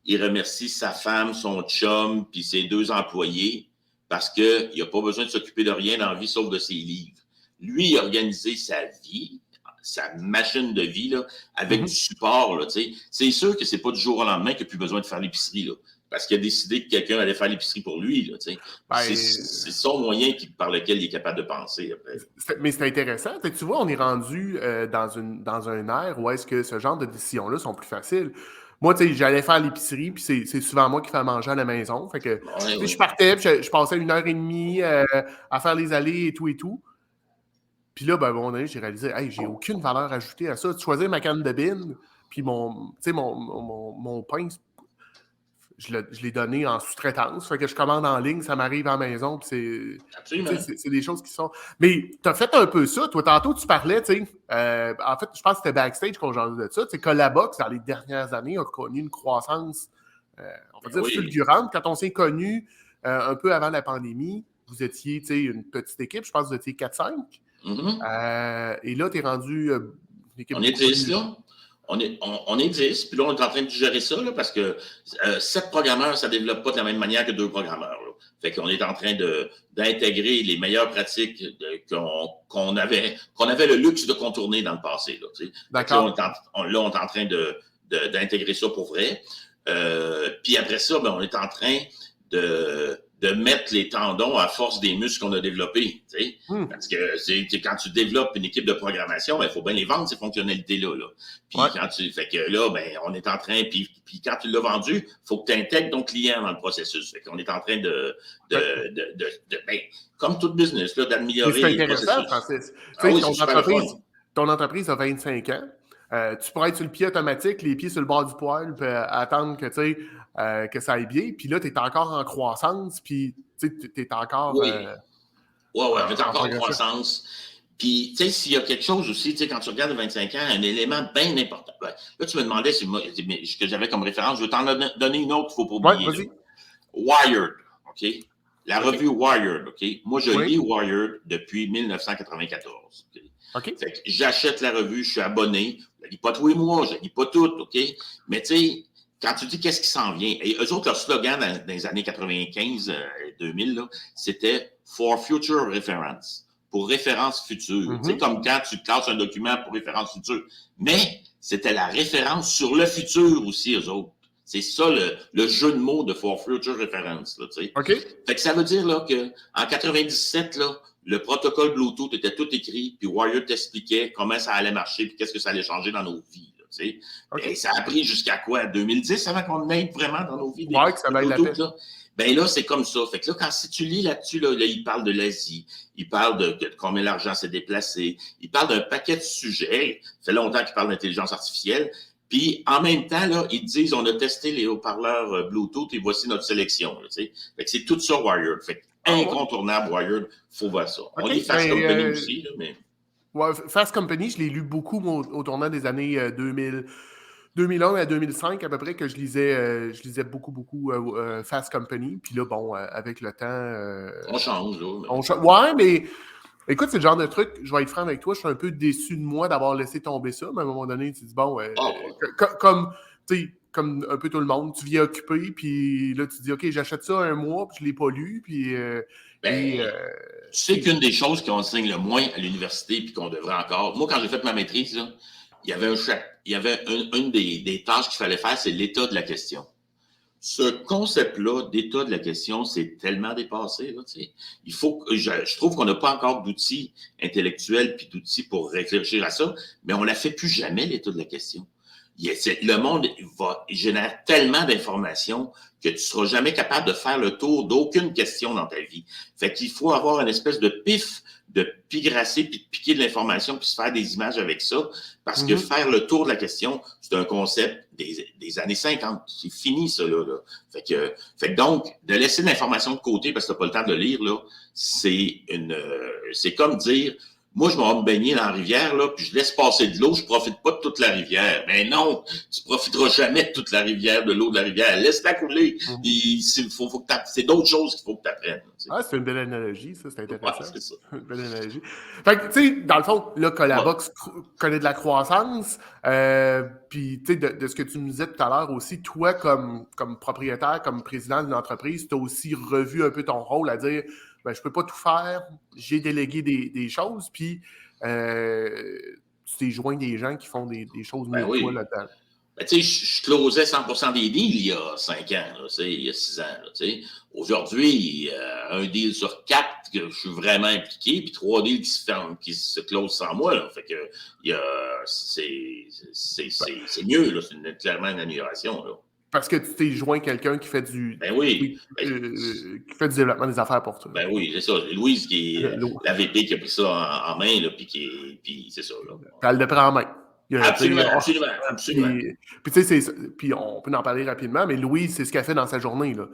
S2: il remercie sa femme, son chum, puis ses 2 employés parce qu'il n'a pas besoin de s'occuper de rien dans la vie sauf de ses livres. Lui, il a organisé sa vie, sa machine de vie, là, avec du support. Là, c'est sûr que c'est pas du jour au lendemain qu'il n'a plus besoin de faire l'épicerie, là, parce qu'il a décidé que quelqu'un allait faire l'épicerie pour lui. Là, c'est son moyen par lequel il est capable de penser. Après.
S1: Mais c'est intéressant. Tu vois, on est rendu dans un ère où est-ce que ce genre de décisions-là sont plus faciles. Moi, tu sais, j'allais faire l'épicerie, puis c'est souvent moi qui fais à manger à la maison. Fait que, je partais, puis je passais 1h30 à faire les allées et tout. Puis là, à un moment donné, j'ai réalisé, hey, j'ai aucune valeur ajoutée à ça. Choisir ma canne de bine, puis mon pain, je l'ai donné en sous-traitance. Fait que je commande en ligne, ça m'arrive à la maison, puis
S2: Absolument.
S1: c'est des choses qui sont... Mais tu as fait un peu ça. Toi, tantôt, tu parlais, tu sais, en fait, je pense que c'était backstage qu'on jasait de ça. Tu sais, Colabox, dans les dernières années, a connu une croissance, on va dire, fulgurante. Quand on s'est connus un peu avant la pandémie, vous étiez, tu sais, une petite équipe. Je pense que vous étiez 4-5. Et là, tu es rendu une équipe...
S2: On est 10, là. On est 10, puis là, on est en train de gérer ça, là, parce que 7 programmeurs, ça ne développe pas de la même manière que 2 programmeurs. Là. Fait qu'on est en train d'intégrer les meilleures pratiques qu'on avait le luxe de contourner dans le passé. Là,
S1: d'accord.
S2: Là, on est en train d'intégrer ça pour vrai. Puis après ça, ben, on est en train de mettre les tendons à force des muscles qu'on a développés. Parce que quand tu développes une équipe de programmation, il faut bien les vendre, ces fonctionnalités-là. Là. Puis fait que là, ben, on est en train, puis quand tu l'as vendu, il faut que tu intègres ton client dans le processus. Fait qu'on est en train ben, comme tout business, là, d'améliorer les processus.
S1: C'est intéressant, Francis. Ton entreprise a 25 ans. Tu pourrais être sur le pied automatique, les pieds sur le bord du poêle, puis attendre que ça aille bien. Puis là, tu es encore en croissance, puis tu es encore...
S2: Oui, on est encore en croissance. Puis, tu sais, s'il y a quelque chose aussi, tu sais, quand tu regardes 25 ans, un élément bien important. Ben, là, tu me demandais ce que j'avais comme référence. Je vais t'en donner une autre qu'il ne faut pas oublier.
S1: Vas-y.
S2: Wired, OK? La revue Wired, OK? Moi, je lis Wired depuis 1994.
S1: OK.
S2: Fait que j'achète la revue, je suis abonné. Je ne lis pas tous les mois, je ne lis pas toutes, OK? Mais tu sais, quand tu dis qu'est-ce qui s'en vient, et eux autres, leur slogan dans les années 95-2000, c'était « For Future Reference », pour référence future. C'est comme quand tu classes un document pour référence future. Mais c'était la référence sur le futur aussi, eux autres. C'est ça le jeu de mots de For Future Reference. Là,
S1: OK.
S2: Fait que ça veut dire là, qu'en 97, là, le protocole Bluetooth était tout écrit, puis Wired t'expliquait comment ça allait marcher, puis qu'est-ce que ça allait changer dans nos vies. Et ça a pris jusqu'à quoi? 2010 avant qu'on aide vraiment dans nos vies.
S1: Ouais, que ça vaille la peine.
S2: Ben là, c'est comme ça. Fait que là, si tu lis là-dessus, là, il parle de l'Asie, il parle de combien l'argent s'est déplacé, il parle d'un paquet de sujets. Ça fait longtemps qu'il parle d'intelligence artificielle. Puis, en même temps, là, ils disent, on a testé les haut-parleurs Bluetooth et voici notre sélection. Là, fait que c'est tout ça Wired. Fait que incontournable Wired, faut voir ça. On lit Fast Company aussi, là, mais...
S1: Ouais, Fast Company, je l'ai lu beaucoup au tournant des années 2001 à 2005 à peu près, que je lisais beaucoup Fast Company. Puis là, bon, avec le temps...
S2: on change, là.
S1: Ouais, mais écoute, c'est le genre de truc, je vais être franc avec toi, je suis un peu déçu de moi d'avoir laissé tomber ça, mais à un moment donné, tu te dis, bon, comme un peu tout le monde, tu viens occupé, puis là, tu te dis, OK, j'achète ça un mois, puis je ne l'ai pas lu, puis...
S2: tu sais qu'une des choses qu'on enseigne le moins à l'université, puis qu'on devrait encore... Moi, quand j'ai fait ma maîtrise, là, il y avait une des tâches qu'il fallait faire, c'est l'état de la question. Ce concept-là d'état de la question, c'est tellement dépassé. Là, il faut que je trouve qu'on n'a pas encore d'outils intellectuels puis d'outils pour réfléchir à ça, mais on ne la fait plus jamais, l'état de la question. Le monde génère tellement d'informations que tu ne seras jamais capable de faire le tour d'aucune question dans ta vie. Fait qu'il faut avoir une espèce de pif, de pigrasser, puis de piquer de l'information, puis se faire des images avec ça, parce que faire le tour de la question, c'est un concept des années 50. C'est fini, ça, là. Fait que donc, de laisser l'information de côté parce que tu n'as pas le temps de lire, là, c'est comme dire... Moi, je m'en vais me baigner dans la rivière, là, puis je laisse passer de l'eau, je profite pas de toute la rivière. Mais non, tu profiteras jamais de toute la rivière, de l'eau de la rivière. Laisse-la couler. Faut que c'est d'autres choses qu'il faut que tu apprennes.
S1: C'est une belle analogie, ça, c'est intéressant.
S2: Ouais, c'est ça.
S1: Une belle analogie. Fait que, tu sais, dans le fond, là, Colabox connaît de la croissance. Puis, tu sais, de ce que tu nous disais tout à l'heure aussi, toi, comme propriétaire, comme président d'une entreprise, tu as aussi revu un peu ton rôle à dire... Ben, je ne peux pas tout faire, j'ai délégué des choses, puis tu t'es joint des gens qui font des choses mieux que toi là-dedans.
S2: Ben, tu sais, je closais 100% des deals il y a 5 ans, là, il y a 6 ans. Là, aujourd'hui, un deal sur 4 que je suis vraiment impliqué, puis 3 deals qui se closent sans moi. Là, fait que c'est mieux, là, c'est clairement une amélioration. Là.
S1: Parce que tu t'es joint quelqu'un qui fait qui fait du développement des affaires pour toi.
S2: Ben oui, c'est ça. Louise, qui est la VP qui a pris ça en main, là, puis c'est ça. Là.
S1: Elle le prend en main.
S2: Absolument.
S1: Puis tu sais, puis on peut en parler rapidement, mais Louise, c'est ce qu'elle fait dans sa journée. Là.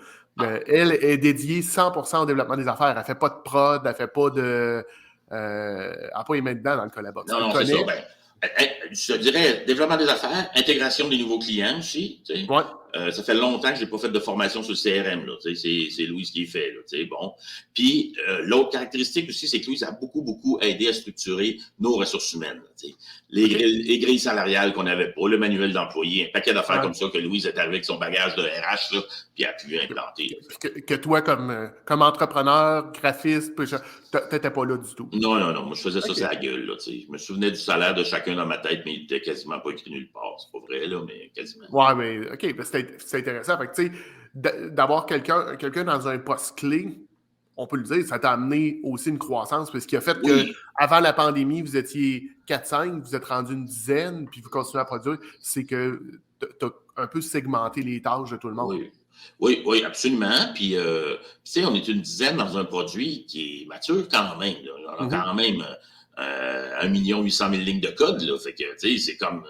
S1: Elle est dédiée 100% au développement des affaires. Elle ne fait pas de prod, elle ne fait pas de... elle n'a pas les mains dedans dans le Colabox.
S2: Non, c'est ça. Ben, je te dirais, développement des affaires, intégration des nouveaux clients aussi. Tu sais.
S1: Ouais.
S2: Ça fait longtemps que je n'ai pas fait de formation sur le CRM. Là, tu sais, c'est Louise qui le fait. Là, tu sais, bon. Puis, l'autre caractéristique aussi, c'est que Louise a beaucoup aidé à structurer nos ressources humaines. Là, tu sais. Les grilles salariales qu'on n'avait pas, le manuel d'employé, un paquet d'affaires comme ça que Louise est arrivée avec son bagage de RH, là, puis a pu implanter.
S1: Que toi, comme entrepreneur, graphiste, tu n'étais pas là du tout.
S2: Non. Moi, je faisais ça sur la gueule. Là, je me souvenais du salaire de chacun dans ma tête, mais il n'était quasiment pas écrit nulle part. C'est pas vrai, là, mais quasiment.
S1: Ouais, mais OK, ben c'est intéressant. Fait que, tu sais, d'avoir quelqu'un dans un poste clé, on peut le dire, ça t'a amené aussi une croissance, parce qu'il a fait que avant la pandémie, vous étiez 4-5, vous êtes rendu une dizaine, puis vous continuez à produire. C'est que tu as un peu segmenté les tâches de tout le monde.
S2: Oui, absolument. Puis, tu sais, on est une dizaine dans un produit qui est mature quand même. Là. On a quand même 1 800 000 lignes de code. Là. Fait que, tu sais, c'est comme,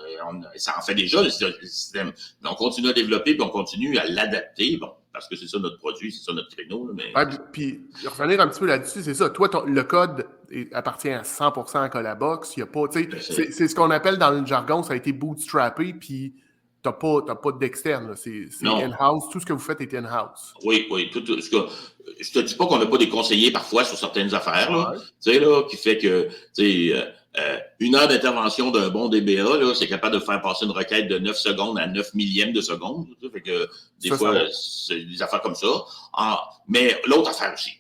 S2: ça en fait déjà le système. Mais on continue à développer, puis on continue à l'adapter. Bon, parce que c'est ça notre produit, c'est ça notre créneau. Là, mais...
S1: Puis, revenir un petit peu là-dessus, c'est ça. Toi, le code appartient à 100% à Colabox. Il y a pas, tu sais, c'est ce qu'on appelle dans le jargon, ça a été bootstrappé, puis t'as pas d'externe. C'est in-house. Tout ce que vous faites est in-house.
S2: Oui. Je te dis pas qu'on n'a pas des conseillers parfois sur certaines affaires, là, tu sais, là, qui fait que, tu sais, 1 heure d'intervention d'un bon DBA, là, c'est capable de faire passer une requête de 9 secondes à 9 millièmes de seconde. Fait que des fois, c'est des affaires comme ça. Mais l'autre affaire aussi,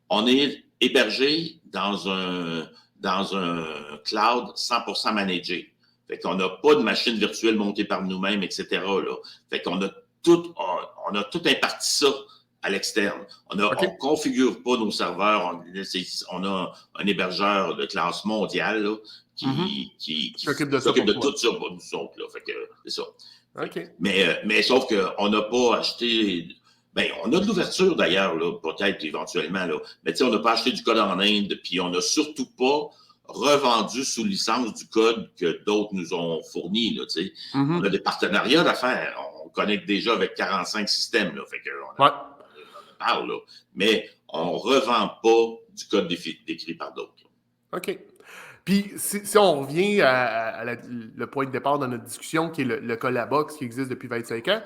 S2: on est hébergé dans un cloud 100% managé. Fait qu'on n'a pas de machine virtuelle montée par nous-mêmes, etc. Là. Fait qu'on a tout imparti ça à l'externe. On configure pas nos serveurs. On a un hébergeur de classe mondiale là, qui s'occupe de tout ça pour nous autres. Là. Fait que c'est ça.
S1: Okay.
S2: Mais sauf qu'on n'a pas acheté... Ben, on a de l'ouverture d'ailleurs, là, peut-être éventuellement. Là. Mais tu sais, on n'a pas acheté du code en Inde, puis on n'a surtout pas revendu sous licence du code que d'autres nous ont fourni. Là, on a des partenariats d'affaires. On connecte déjà avec 45 systèmes. Là, fait qu'on en parle. Là, mais on ne revend pas du code décrit par d'autres. Là.
S1: OK. Puis, si on revient à le point de départ de notre discussion, qui est le Colabox qui existe depuis 25 ans,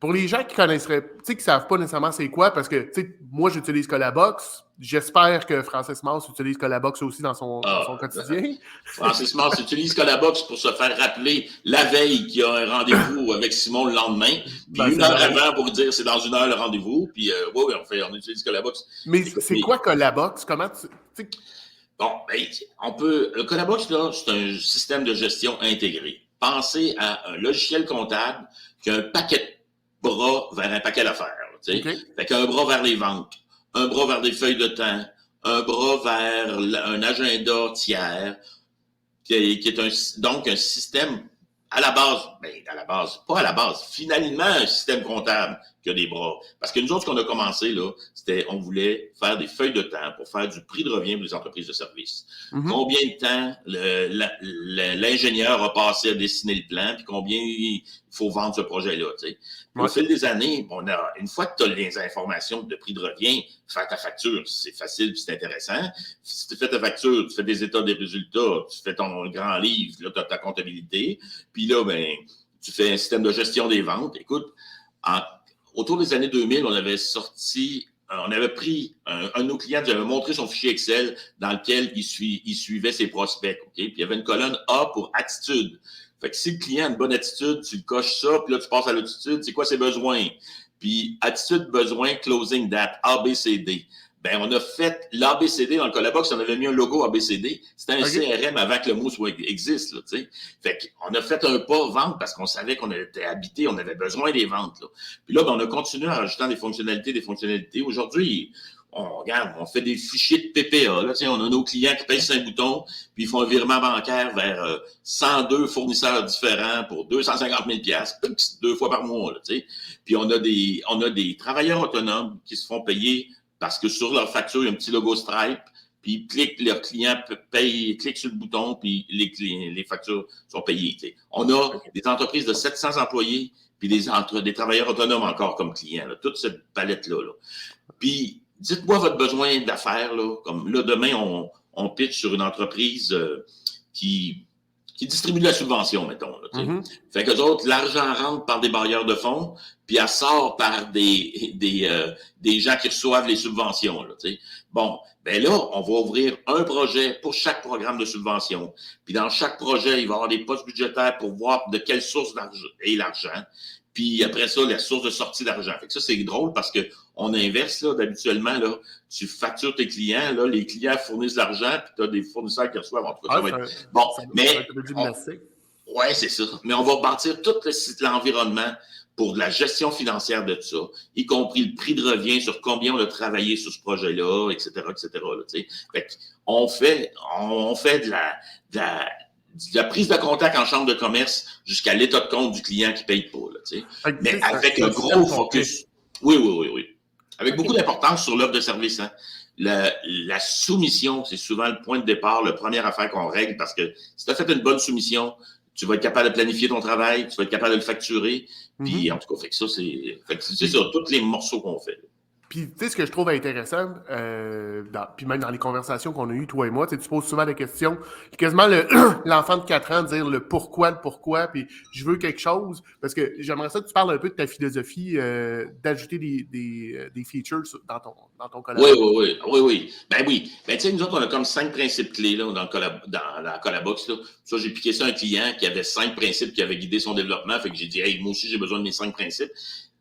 S1: pour les gens qui connaisseraient, tu sais, qui ne savent pas nécessairement c'est quoi, parce que, tu sais, moi, j'utilise Colabox. J'espère que Francis Mars utilise Colabox aussi dans son quotidien.
S2: Francis Mars utilise Colabox pour se faire rappeler la veille qu'il y a un rendez-vous avec Simon le lendemain. Puis 1 heure avant pour dire c'est dans 1 heure le rendez-vous. Puis, on utilise Colabox.
S1: Mais c'est quoi Colabox? Comment tu...
S2: Bon, ben, le Colabox, là, c'est un système de gestion intégré. Pensez à un logiciel comptable qui a un paquet de bras vers un paquet d'affaires. Fait qu'un bras vers les ventes, un bras vers des feuilles de temps, un bras vers un agenda tiers, qui est donc un système pas à la base, finalement un système comptable qui a des bras. Parce que nous autres, ce qu'on a commencé, là, on voulait faire des feuilles de temps pour faire du prix de revient pour les entreprises de services. Combien de temps l'ingénieur a passé à dessiner le plan, puis combien il faut vendre ce projet-là, tu sais. Au fil des années, une fois que tu as les informations de prix de revient, faire ta facture, c'est facile puis c'est intéressant. Si tu fais ta facture, tu fais des états des résultats, tu fais ton grand livre, là, tu as ta comptabilité. Puis là, ben, tu fais un système de gestion des ventes. Écoute, autour des années 2000, on avait pris un de nos clients, qui avait montré son fichier Excel dans lequel il suivait ses prospects. Okay? Puis il y avait une colonne A pour attitude. Fait que si le client a une bonne attitude, tu le coches ça, puis là, tu passes à l'attitude, c'est quoi ses besoins? Puis attitude, besoin, closing date, ABCD. Ben, on a fait l'ABCD dans le Colabox, on avait mis un logo ABCD. C'était un CRM avant que le mot existe, là, tu sais. Fait qu'on a fait un pas vente parce qu'on savait qu'on était habité, on avait besoin des ventes, là. Puis là, ben, on a continué en rajoutant des fonctionnalités. Aujourd'hui, on fait des fichiers de PPA, là, tu sais, on a nos clients qui pèsent un bouton, puis ils font un virement bancaire vers 102 fournisseurs différents pour 250 000 $, 2 fois par mois, là, tu sais. Puis on a des travailleurs autonomes qui se font payer parce que sur leur facture, il y a un petit logo Stripe, puis leurs clients cliquent sur le bouton, puis les factures sont payées. T'sais. On a des entreprises de 700 employés, puis des travailleurs autonomes encore comme clients, là, toute cette palette-là. Là. Puis, dites-moi votre besoin d'affaires, là, comme là, demain, on pitch sur une entreprise qui distribue de la subvention, mettons. Là, Fait qu'eux autres, l'argent rentre par des barrières de fonds, puis elle sort par des gens qui reçoivent les subventions. Là, bon, ben là, on va ouvrir un projet pour chaque programme de subvention. Puis dans chaque projet, il va y avoir des postes budgétaires pour voir de quelle source est l'argent. Puis après ça, la source de sortie d'argent. Fait que ça, c'est drôle parce que on inverse, là, d'habituellement, là, tu factures tes clients, là, les clients fournissent l'argent, puis tu as des fournisseurs qui reçoivent. En tout cas, ça va être... Bon, mais... Ouais, c'est ça. Mais on va bâtir tout l'environnement pour de la gestion financière de tout ça, y compris le prix de revient sur combien on a travaillé sur ce projet-là, etc., etc. Là, fait qu'on fait de la prise de contact en chambre de commerce jusqu'à l'état de compte du client qui paye pas. Là, mais avec un gros focus. Oui. Avec beaucoup d'importance sur l'offre de service. Hein. La soumission, c'est souvent le point de départ, la première affaire qu'on règle parce que si tu as fait une bonne soumission, tu vas être capable de planifier ton travail, tu vas être capable de le facturer. Puis, en tout cas, c'est sur tous les morceaux qu'on fait.
S1: Puis, tu sais, ce que je trouve intéressant, puis même dans les conversations qu'on a eues, toi et moi, tu poses souvent des questions, quasiment l'enfant de 4 ans dire le pourquoi, puis je veux quelque chose, parce que j'aimerais ça que tu parles un peu de ta philosophie d'ajouter des features dans ton collab.
S2: Oui. Ben, tu sais, nous autres, on a comme 5 principes clés là, dans la Colabox. Là. Ça, j'ai piqué ça à un client qui avait 5 principes qui avaient guidé son développement, fait que j'ai dit, hey, moi aussi, j'ai besoin de mes 5 principes.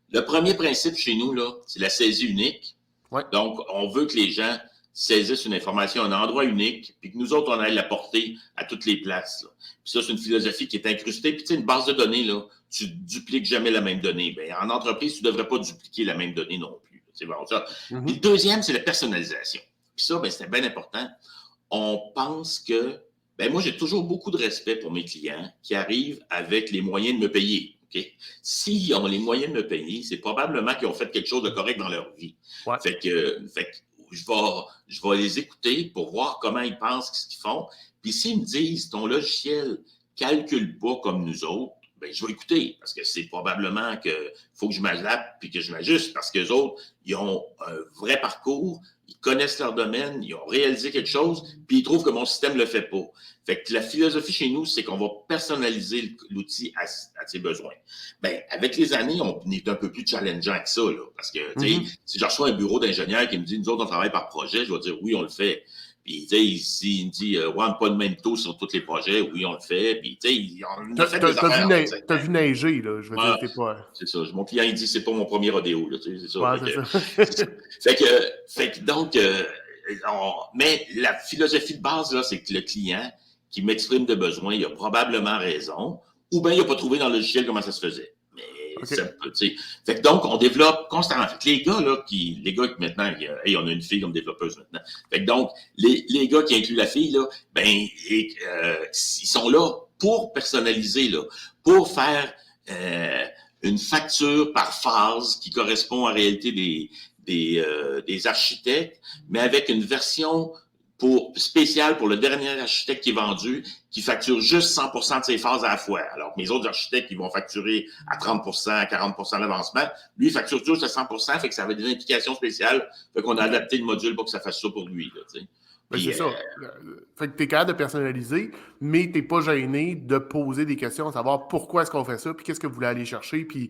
S2: Le premier principe chez nous, là, c'est la saisie unique. Ouais. Donc, on veut que les gens saisissent une information à un endroit unique, puis que nous autres, on aille la porter à toutes les places. Là. Puis ça, c'est une philosophie qui est incrustée. Puis tu sais, une base de données, là, tu dupliques jamais la même donnée. Bien, en entreprise, tu ne devrais pas dupliquer la même donnée non plus. C'est bon, ça. Puis le deuxième, c'est la personnalisation. Puis ça, ben, c'est bien important. On pense que... Ben moi, j'ai toujours beaucoup de respect pour mes clients qui arrivent avec les moyens de me payer. Okay. S'ils ont les moyens de me payer, c'est probablement qu'ils ont fait quelque chose de correct dans leur vie. Ouais. Fait que je vais les écouter pour voir comment ils pensent, ce qu'ils font. Puis s'ils me disent, ton logiciel ne calcule pas comme nous autres, ben je vais écouter parce que c'est probablement qu'il faut que je m'adapte puis que je m'ajuste parce qu'eux autres, ils ont un vrai parcours, ils connaissent leur domaine, ils ont réalisé quelque chose, puis ils trouvent que mon système ne le fait pas. Fait que la philosophie chez nous, c'est qu'on va personnaliser l'outil à ses besoins. Ben, avec les années, on est un peu plus challengeant que ça, là, parce que, tu sais, si je reçois un bureau d'ingénieur qui me dit, nous autres, on travaille par projet, je vais dire, oui, on le fait. Puis, tu sais, s'il me dit, ouais, pas de même taux sur tous les projets, oui, on le fait. Puis, tu sais, on a fait des affaires.
S1: T'as vu neiger, là, je veux dire, t'es pas...
S2: C'est ça. Mon client, il dit, c'est pas mon premier rodéo, là, tu sais, c'est ça.
S1: Ouais,
S2: fait que donc, mais la philosophie de base, là, c'est que le client qui m'exprime de besoin, il a probablement raison, ou bien il n'a pas trouvé dans le logiciel comment ça se faisait. Mais ça peut, tu sais. Fait que donc, on développe constamment. Fait que les gars qui maintenant, hey, on a une fille comme développeuse maintenant. Fait que donc, les gars qui incluent la fille, là, ben, ils sont là pour personnaliser, là, pour faire une facture par phase qui correspond en réalité des architectes, mais avec une version spéciale pour le dernier architecte qui est vendu, qui facture juste 100% de ses phases à la fois. Alors que mes autres architectes, ils vont facturer à 30%, à 40% d'avancement. Lui, il facture juste à 100%, fait que ça avait des implications spéciales. Fait qu'on a adapté le module pour que ça fasse ça pour lui, là, tu sais.
S1: Ben, c'est ça. Fait que t'es capable de personnaliser, mais t'es pas gêné de poser des questions, à savoir pourquoi est-ce qu'on fait ça, puis qu'est-ce que vous voulez aller chercher, puis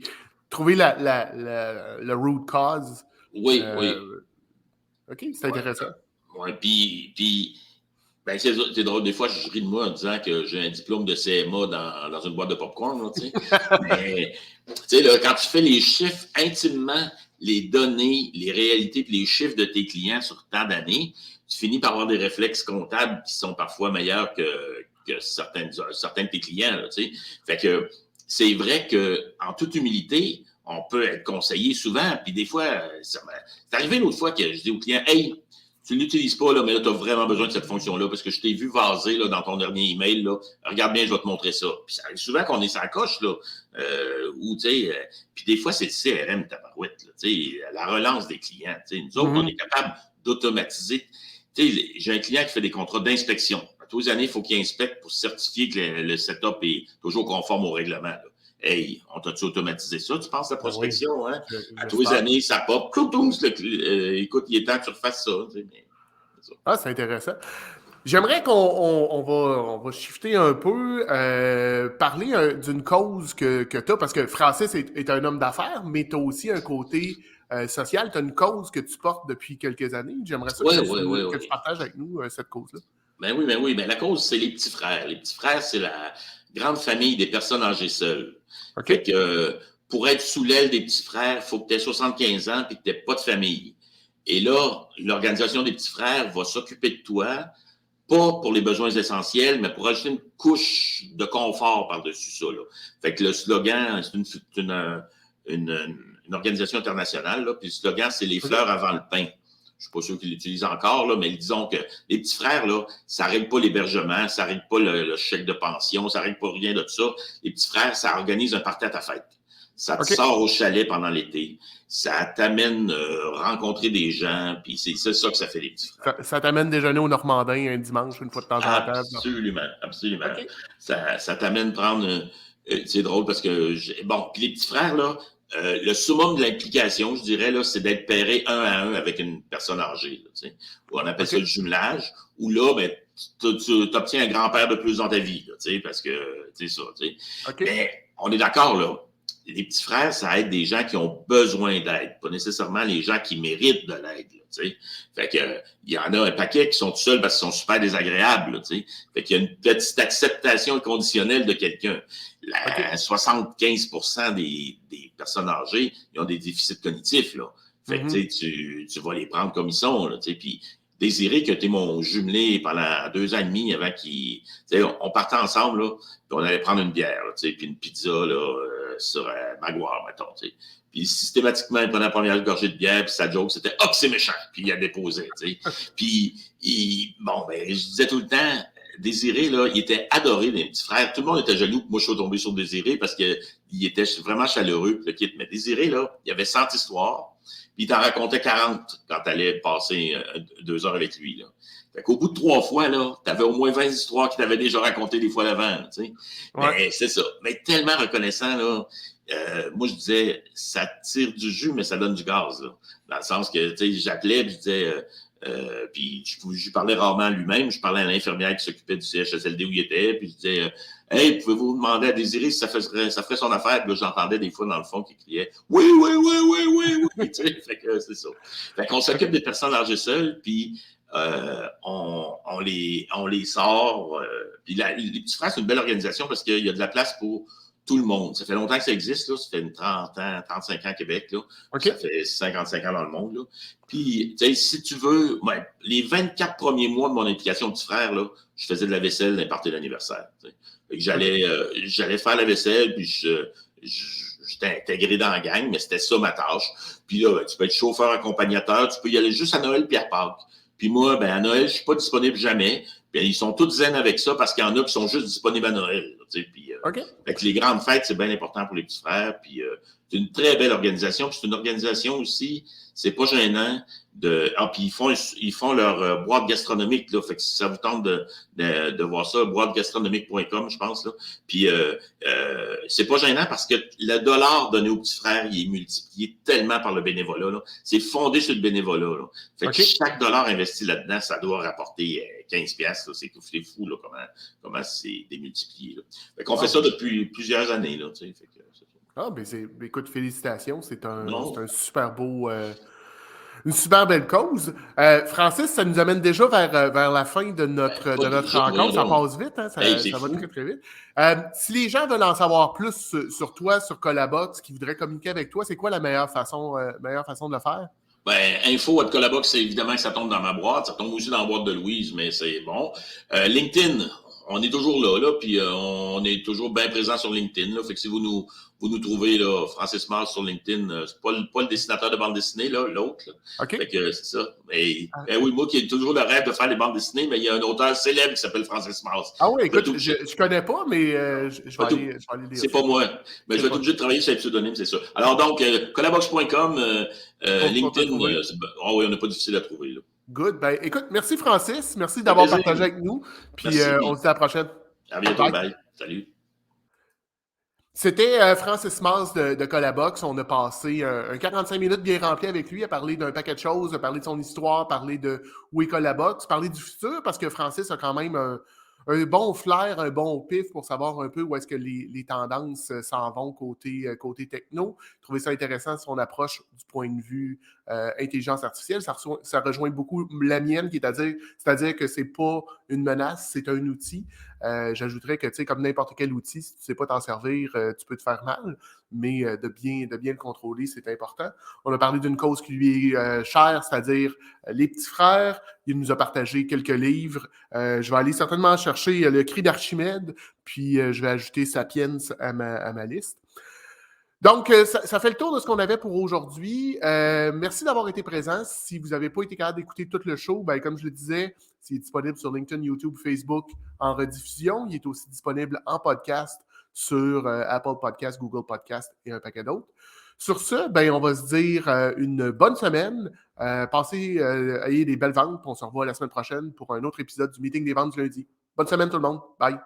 S1: trouver la root cause.
S2: Oui.
S1: OK, c'est intéressant.
S2: Oui, puis ben c'est drôle, des fois, je ris de moi en disant que j'ai un diplôme de CMA dans une boîte de popcorn, tu sais. Mais, tu sais, là, quand tu fais les chiffres intimement, les données, les réalités, puis les chiffres de tes clients sur tant d'années, tu finis par avoir des réflexes comptables qui sont parfois meilleurs que certains de tes clients, là, tu sais. Fait que c'est vrai que, en toute humilité, on peut être conseillé souvent, puis des fois, c'est arrivé l'autre fois que je dis au client, hey, tu ne l'utilises pas, là, mais là, tu as vraiment besoin de cette fonction-là parce que je t'ai vu vaser là, dans ton dernier email. Là. Regarde bien, je vais te montrer ça. Puis ça arrive souvent qu'on est sans coche, là. Ou, tu sais, puis des fois, c'est le CRM, tabarouette, là, tu sais, la relance des clients. Tu sais. Nous autres, on est capable d'automatiser. tu sais, j'ai un client qui fait des contrats d'inspection. Tous les années, il faut qu'il inspecte pour certifier que le setup est toujours conforme au règlement. Là. Hey, on t'a-tu automatisé ça, tu penses, la prospection?
S1: Oui,
S2: Hein? À tous les années, ça pop. Écoute, il est temps que tu refasses ça.
S1: Ah, c'est intéressant. J'aimerais qu'on va shifter un peu, parler d'une cause que tu as, parce que Francis est un homme d'affaires, mais tu as aussi un côté social. Tu as une cause que tu portes depuis quelques années. J'aimerais ça que tu partages avec nous cette cause-là.
S2: Ben oui. Ben, la cause, c'est les petits frères. Les petits frères, c'est la grande famille des personnes âgées seules.
S1: Okay.
S2: Fait que pour être sous l'aile des petits frères, il faut que tu aies 75 ans et que tu n'aies pas de famille. Et là, l'Organisation des petits frères va s'occuper de toi, pas pour les besoins essentiels, mais pour ajouter une couche de confort par-dessus ça. Là. Fait que le slogan, c'est une organisation internationale, là, puis le slogan, c'est « Les fleurs avant le pain ». Je ne suis pas sûr qu'ils l'utilisent encore, là, mais disons que les petits frères, là, ça ne règle pas l'hébergement, ça ne règle pas le chèque de pension, ça ne règle pas rien de tout ça. Les petits frères, ça organise un party à ta fête. Ça te sort au chalet pendant l'été. Ça t'amène rencontrer des gens, puis c'est ça que ça fait, les petits frères.
S1: Ça t'amène déjeuner au Normandin un dimanche, une fois de temps en temps.
S2: Absolument. Okay. Ça t'amène prendre... c'est drôle parce que... puis les petits frères, là, le summum de l'implication, je dirais, là, c'est d'être pairé 1 à 1 avec une personne âgée. Là, tu sais, on appelle ça le jumelage, où là, ben, tu obtiens un grand-père de plus dans ta vie, là, tu sais, parce que, tu sais, ça, tu sais. Mais on est d'accord, là. Les petits frères, ça aide des gens qui ont besoin d'aide, pas nécessairement les gens qui méritent de l'aide. Tu sais. Fait que il y en a un paquet qui sont tout seuls parce qu'ils sont super désagréables. Tu sais. Fait qu'il y a une petite acceptation inconditionnelle de quelqu'un. 75% des personnes âgées, ils ont des déficits cognitifs. Là. Fait que tu vas les prendre comme ils sont. Là, tu sais. Puis Désiré, qui a été mon jumelé pendant 2 ans et demi avant qu'il... On partait ensemble, là, puis on allait prendre une bière, là, puis une pizza là, sur Maguire, mettons. T'sais. Puis systématiquement, il prenait la première gorgée de bière, puis sa joke, c'était « Ah, c'est méchant! » Puis il a déposé. Puis, je disais tout le temps, Désiré, là, il était adoré des petits frères. Tout le monde était jaloux que moi, je sois tombé sur Désiré parce qu'il était vraiment chaleureux. Le kit. Mais Désiré, là, il avait 100 histoires. Puis il t'en racontait 40 quand tu allais passer 2 heures avec lui. Là. Fait qu'au bout de 3 fois, là, tu avais au moins 20 histoires qu'il t'avait déjà racontées des fois d'avant. Tu sais. Mais c'est ça. Mais tellement reconnaissant, là, moi je disais, ça tire du jus, mais ça donne du gaz. Là. Dans le sens que j'appelais et je disais, puis je parlais rarement à lui-même, je parlais à l'infirmière qui s'occupait du CHSLD où il était, puis je disais hey, pouvez-vous demander à Désiré si ça ferait son affaire? Puis là, j'entendais des fois dans le fond qu'il criait oui. Tu sais, fait que c'est ça. Fait qu'on s'occupe des personnes âgées seules, puis on les sort. Puis les petits frères, c'est une belle organisation parce qu'il y a de la place pour tout le monde. Ça fait longtemps que ça existe, là. Ça fait 30 ans, 35 ans à Québec, là. Ça fait 55 ans dans le monde, là. Puis, tu sais, si tu veux, les 24 premiers mois de mon implication petit frère, là, je faisais de la vaisselle d'un party d'anniversaire. Fait que j'allais faire la vaisselle, puis j'étais intégré dans la gang, mais c'était ça ma tâche. Puis là, tu peux être chauffeur accompagnateur, tu peux y aller juste à Noël puis à Pâques. Puis moi, à Noël, je suis pas disponible jamais. Puis ils sont tous zen avec ça parce qu'il y en a qui sont juste disponibles à Noël. Puis, fait que les grandes fêtes, c'est bien important pour les petits frères. Puis c'est une très belle organisation. Puis c'est une organisation aussi, c'est pas gênant. Puis ils font leur boîte gastronomique. Là, fait que si ça vous tente de voir ça, boîtegastronomique.com, je pense. Là. Puis c'est pas gênant parce que le dollar donné aux petits frères, il est multiplié tellement par le bénévolat. Là. C'est fondé sur le bénévolat. Là. Fait que chaque dollar investi là-dedans, ça doit rapporter 15$. Là. C'est fou là, comment c'est démultiplié. Là. Fait qu'on fait ça depuis plusieurs années. Là, fait que,
S1: écoute, félicitations. C'est un super beau... une super belle cause. Francis, ça nous amène déjà vers la fin de notre rencontre. Ça passe vite, hein? Ça va très, très vite. Si les gens veulent en savoir plus sur toi, sur Colabox, qui voudraient communiquer avec toi, c'est quoi la meilleure façon de le faire?
S2: info@colabox, c'est évidemment que ça tombe dans ma boîte. Ça tombe aussi dans la boîte de Louise, mais c'est bon. LinkedIn, on est toujours là, puis on est toujours bien présent sur LinkedIn. Là, fait que si vous nous trouvez, là, Francis Mars sur LinkedIn, c'est pas le dessinateur de bande dessinée, là, l'autre. Là. Fait que c'est ça. Mais oui, moi qui ai toujours le rêve de faire des bandes dessinées, mais il y a un auteur célèbre qui s'appelle Francis Mars.
S1: Ah oui, écoute, je connais pas, mais je vais aller lire.
S2: C'est pas moi. Mais je vais être obligé de travailler sur un pseudonyme, c'est ça. Alors donc, collabox.com, LinkedIn, on n'a pas difficile à trouver. Là.
S1: Good. Ben, écoute, merci Francis. Merci
S2: Ça fait
S1: d'avoir
S2: plaisir.
S1: partagé avec nous. Puis
S2: Merci.
S1: on se dit à la prochaine.
S2: À bientôt.
S1: Bye.
S2: Bye. Salut.
S1: C'était Francis Mars de Colabox. On a passé un 45 minutes bien rempli avec lui à parler d'un paquet de choses, à parler de son histoire, parler de où est Colabox, parler du futur, parce que Francis a quand même un bon flair, un bon pif pour savoir un peu où est-ce que les tendances s'en vont côté techno. Trouver ça intéressant son approche du point de vue intelligence artificielle. Ça rejoint beaucoup la mienne, c'est-à-dire que c'est pas une menace, c'est un outil. J'ajouterais que, tu sais, comme n'importe quel outil, si tu ne sais pas t'en servir, tu peux te faire mal, mais de bien le contrôler, c'est important. On a parlé d'une cause qui lui est chère, c'est-à-dire les petits frères. Il nous a partagé quelques livres. Je vais aller certainement chercher Le Cri d'Archimède, puis je vais ajouter Sapiens à ma liste. Donc, ça fait le tour de ce qu'on avait pour aujourd'hui. Merci d'avoir été présent. Si vous n'avez pas été capable d'écouter tout le show, ben, comme je le disais, c'est disponible sur LinkedIn, YouTube, Facebook en rediffusion. Il est aussi disponible en podcast sur Apple Podcast, Google Podcast et un paquet d'autres. Sur ce, ben, on va se dire une bonne semaine. Ayez des belles ventes. On se revoit la semaine prochaine pour un autre épisode du Meeting des ventes du lundi. Bonne semaine tout le monde. Bye.